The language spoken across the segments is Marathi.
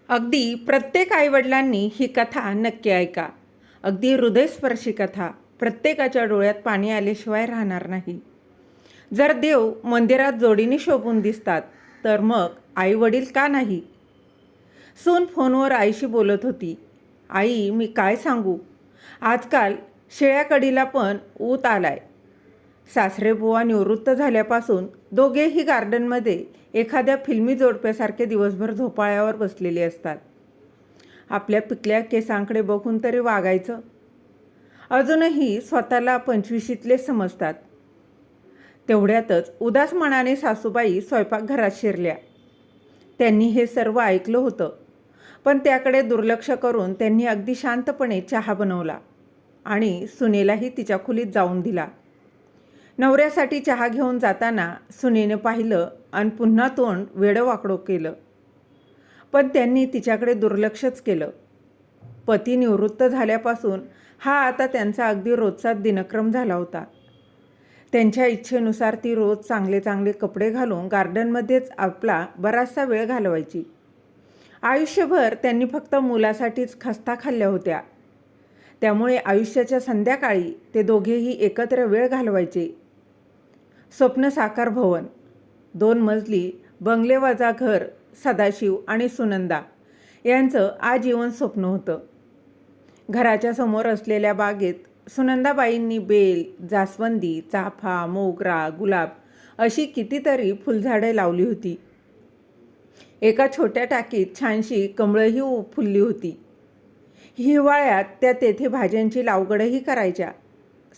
अगदी प्रत्येक आईवडिलांनी ही कथा नक्की ऐका. अगदी हृदयस्पर्शी कथा. प्रत्येकाच्या डोळ्यात पाणी आल्याशिवाय राहणार नाही. जर देव मंदिरात जोडीने शोभून दिसतात, तर मग आई वडील का नाही? सून फोनवर आईशी बोलत होती. आई, मी काय सांगू, आजकाल शेळ्या कढीला पण ऊत आलाय. सासरे बुवा निवृत्त झाल्यापासून दोघेही गार्डनमध्ये एखाद्या फिल्मी जोडप्यासारखे दिवसभर झोपाळ्यावर बसलेले असतात. आपल्या पिकल्या केसांकडे बघून तरी वागायचं. अजूनही स्वतःला 25शीतले समजतात. तेवढ्यातच उदास मनाने सासूबाई स्वयंपाकघरात शिरल्या. त्यांनी हे सर्व ऐकलं होतं, पण त्याकडे दुर्लक्ष करून त्यांनी अगदी शांतपणे चहा बनवला आणि सुनेलाही तिच्या खोलीत जाऊन दिला. नवऱ्यासाठी चहा घेऊन जाताना सुनेने पाहिलं आणि पुन्हा तोंड वेडंवाकडं केलं, पण त्यांनी तिच्याकडे दुर्लक्षच केलं. पती निवृत्त झाल्यापासून हा आता त्यांचा अगदी रोजचाच दिनक्रम झाला होता. त्यांच्या इच्छेनुसार ती रोज चांगले चांगले कपडे घालून गार्डनमध्येच आपला बराचसा वेळ घालवायची. आयुष्यभर त्यांनी फक्त मुलासाठीच खस्ता खाल्ल्या होत्या. त्यामुळे आयुष्याच्या संध्याकाळी ते दोघेही एकत्र वेळ घालवायचे. स्वप्न साकार भवन, 2 मजली बंगलेवाजा घर सदाशिव आणि सुनंदा यांचं आजीवन स्वप्न होतं. घराच्या समोर असलेल्या बागेत सुनंदाबाईंनी बेल, जास्वंदी, चाफा, मोगरा, गुलाब अशी कितीतरी फुलझाडे लावली होती. एका छोट्या टाकीत छानशी कमळही फुलली होती. हिवाळ्यात त्या तेथे भाज्यांची लागवडही करायच्या.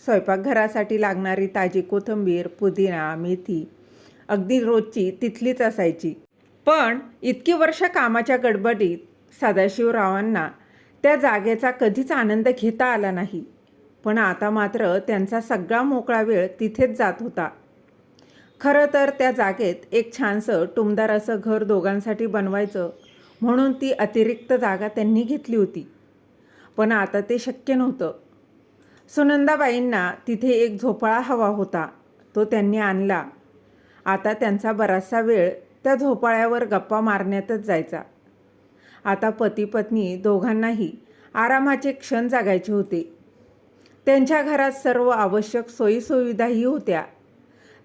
स्वयंपाकघरासाठी लागणारी ताजी कोथिंबीर, पुदिना, मेथी अगदी रोजची तिथलीच असायची. पण इतकी वर्ष कामाच्या गडबडीत सदाशिवरावांना त्या जागेचा कधीच आनंद घेता आला नाही. पण आता मात्र त्यांचा सगळा मोकळा वेळ तिथेच जात होता. खरं तर त्या जागेत एक छानसं टुमदार असं घर दोघांसाठी बनवायचं म्हणून ती अतिरिक्त जागा त्यांनी घेतली होती. पण आता ते शक्य नव्हतं. सुनंदाबाईंना तिथे एक झोपाळा हवा होता, तो त्यांनी आणला. आता त्यांचा बराचसा वेळ त्या झोपाळ्यावर गप्पा मारण्यातच जायचा. आता पती पत्नी दोघांनाही आरामाचे क्षण जगायचे होते. त्यांच्या घरात सर्व आवश्यक सोयीसुविधाही होत्या.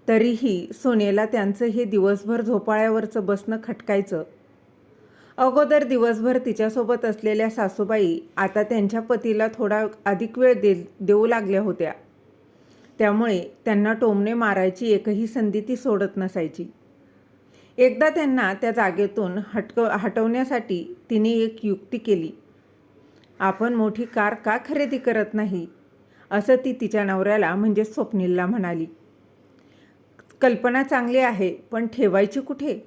तरीही सोनेला त्यांचं हे दिवसभर झोपाळ्यावरचं बसणं खटकायचं. अगोदर दिवसभर तिच्यासोबत असलेल्या सासूबाई आता त्यांच्या पतीला थोडा अधिक वेळ देऊ लागल्या होत्या. त्यामुळे त्यांना टोमणे मारायची एकही संधी ती सोडत नसायची. एकदा त्यांना त्या जागेतून हटवण्यासाठी तिने एक युक्ती केली. आपण मोठी कार का खरेदी करत नाही, असं ती तिच्या नवऱ्याला म्हणजे स्वप्नीलला म्हणाली. कल्पना चांगली आहे, पण ठेवायची कुठे?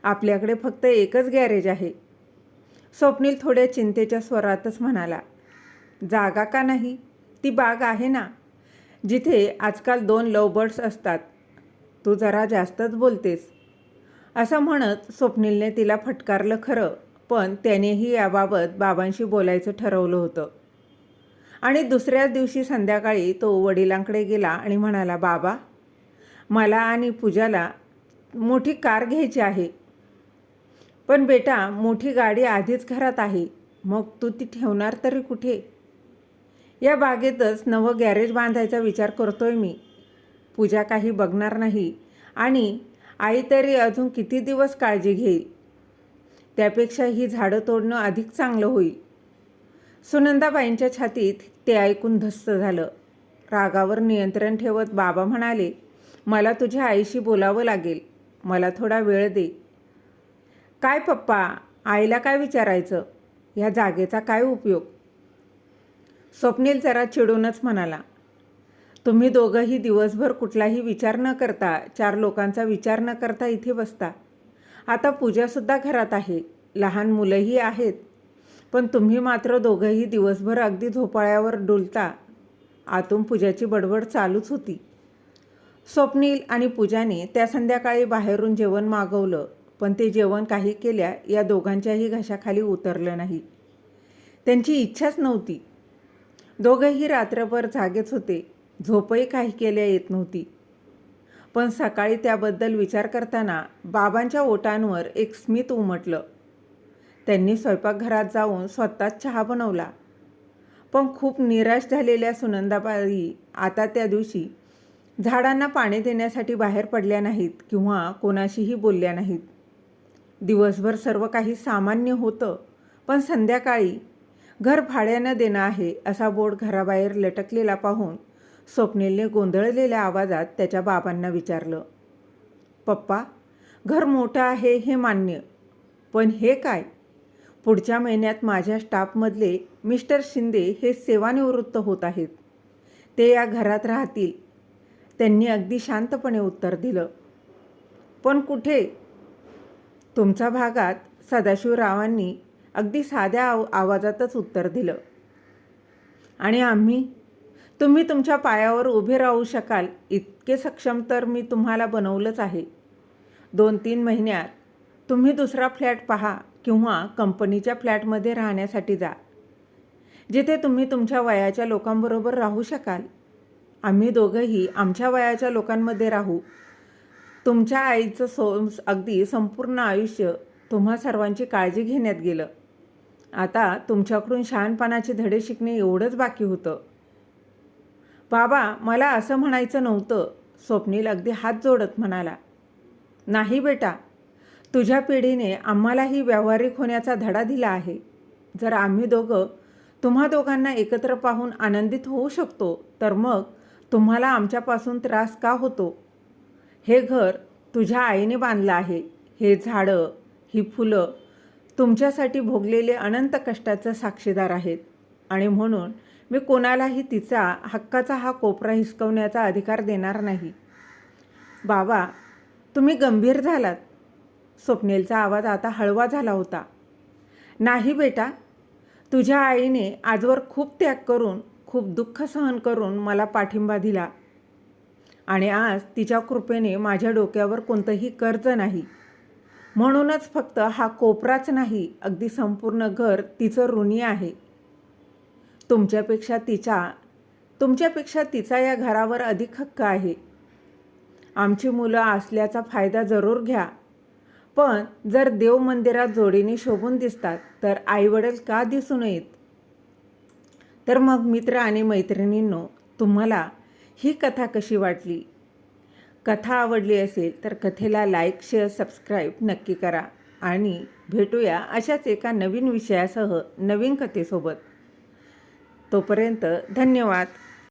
आपल्याकडे फक्त एकच गॅरेज आहे. स्वप्नील थोड्या चिंतेच्या स्वरातच म्हणाला. जागा का नाही? ती बाग आहे ना, जिथे आजकाल 2 लवबर्ड्स असतात. तू जरा जास्तच बोलतेस, असं म्हणत स्वप्नीलने तिला फटकारलं खरं, पण त्यानेही याबाबत बाबांशी बोलायचं ठरवलं होतं. आणि दुसऱ्याच दिवशी संध्याकाळी तो वडिलांकडे गेला आणि म्हणाला, बाबा, मला आणि पूजाला मोठी कार घ्यायची आहे. पण बेटा, मोठी गाडी आधीच घरात आहे, मग तू ती ठेवणार तरी कुठे? या बागेतच नवं गॅरेज बांधायचा विचार करतोय मी. पूजा काही बघणार नाही आणि आई तरी अजून किती दिवस काळजी घेईल. त्यापेक्षा ही झाडं तोडणं अधिक चांगलं होईल. सुनंदाबाईंच्या छातीत ते ऐकून धस्स झालं. रागावर नियंत्रण ठेवत बाबा म्हणाले, मला तुझ्या आईशी बोलावं लागेल. मला थोडा वेळ दे. काय पप्पा, आईला काय विचारायचं? ह्या जागेचा काय उपयोग? स्वप्नील जरा चिडूनच म्हणाला. तुम्ही दोघंही दिवसभर कुठलाही विचार न करता, 4 लोकांचा विचार न करता इथे बसता. आता पूजासुद्धा घरात आहे, लहान मुलंही आहेत, पण तुम्ही मात्र दोघंही दिवसभर अगदी झोपाळ्यावर डुलता. आतून पूजाची बडबड चालूच होती. स्वप्नील आणि पूजाने त्या संध्याकाळी बाहेरून जेवण मागवलं, पण ते जेवण काही केल्या या दोघांच्याही घशाखाली उतरलं नाही. त्यांची इच्छाच नव्हती. दोघंही रात्रभर जागेच होते. झोपही काही केल्या येत नव्हती. पण सकाळी त्याबद्दल विचार करताना बाबांच्या ओठांवर एक स्मित उमटलं. त्यांनी स्वयंपाकघरात जाऊन स्वतःच चहा बनवला. पण खूप निराश झालेल्या सुनंदाबाई आता त्या दिवशी झाडांना पाणी देण्यासाठी बाहेर पडल्या नाहीत किंवा कोणाशीही बोलल्या नाहीत. दिवसभर सर्व काही सामान्य होतं, पण संध्याकाळी घर भाड्यानं देणं आहे असा बोर्ड घराबाहेर लटकलेला पाहून स्वप्नीलने गोंधळलेल्या आवाजात त्याच्या बाबांना विचारलं, पप्पा, घर मोठं आहे हे मान्य, पण हे काय? पुढच्या महिन्यात माझ्या स्टाफमधले मिस्टर शिंदे हे सेवानिवृत्त होत आहेत. ते या घरात राहतील. त्यांनी अगदी शांतपणे उत्तर दिलं. पण कुठे? तुमच्या भागात, सदाशिवरावांनी अगदी साध्या आवाजातच उत्तर दिलं. आणि आम्ही? तुम्ही तुमच्या पायावर उभे राहू शकाल इतके सक्षम तर मी तुम्हाला बनवलंच आहे. 2-3 महिन्यात तुम्ही दुसरा फ्लॅट पहा किंवा कंपनीच्या फ्लॅटमध्ये राहण्यासाठी जा, जिथे तुम्ही तुमच्या वयाच्या लोकांबरोबर राहू शकाल. आम्ही दोघंही आमच्या वयाच्या लोकांमध्ये राहू. तुमच्या आईचं अगदी संपूर्ण आयुष्य तुम्हा सर्वांची काळजी घेण्यात गेलं. आता तुमच्याकडून शहाणपणाचे धडे शिकणे एवढंच बाकी होतं. बाबा, मला असं म्हणायचं नव्हतं, स्वप्नील अगदी हात जोडत म्हणाला. नाही बेटा, तुझ्या पिढीने आम्हालाही व्यावहारिक होण्याचा धडा दिला आहे. जर आम्ही दोघं तुम्हा दोघांना एकत्र पाहून आनंदित होऊ शकतो, तर मग तुम्हाला आमच्यापासून त्रास का होतो? हे घर तुझ्या आईने बांधलं आहे. हे झाडं, ही फुलं तुमच्यासाठी भोगलेले अनंत कष्टाचं साक्षीदार आहेत. आणि म्हणून मी कोणालाही तिचा हक्काचा हा कोपरा हिसकवण्याचा अधिकार देणार नाही. बाबा, तुम्ही गंभीर झालात. स्वप्नीलचा आवाज आता हळवा झाला होता. नाही बेटा, तुझ्या आईने आजवर खूप त्याग करून, खूप दुःख सहन करून मला पाठिंबा दिला. आणि आज तिच्या कृपेने माझ्या डोक्यावर कोणतंही कर्ज नाही. म्हणूनच फक्त हा कोपराच नाही, अगदी संपूर्ण घर तिचं ऋणी आहे. तुमच्यापेक्षा तिचा या घरावर अधिक हक्क आहे. आमची मुलं असल्याचा फायदा जरूर घ्या, पण जर देव मंदिरात जोडीने शोभून दिसतात तर आईवडील का दिसू नयेत? तर मग मित्र आणि मैत्रिणींनो, तुम्हाला ही कथा कशी वाटली? कथा आवडली असेल तर कथेला लाईक, शेअर, सबस्क्राईब नक्की करा. आणि भेटूया अशाच एका नवीन विषयासह नवीन कथेसोबत. तोपर्यंत धन्यवाद.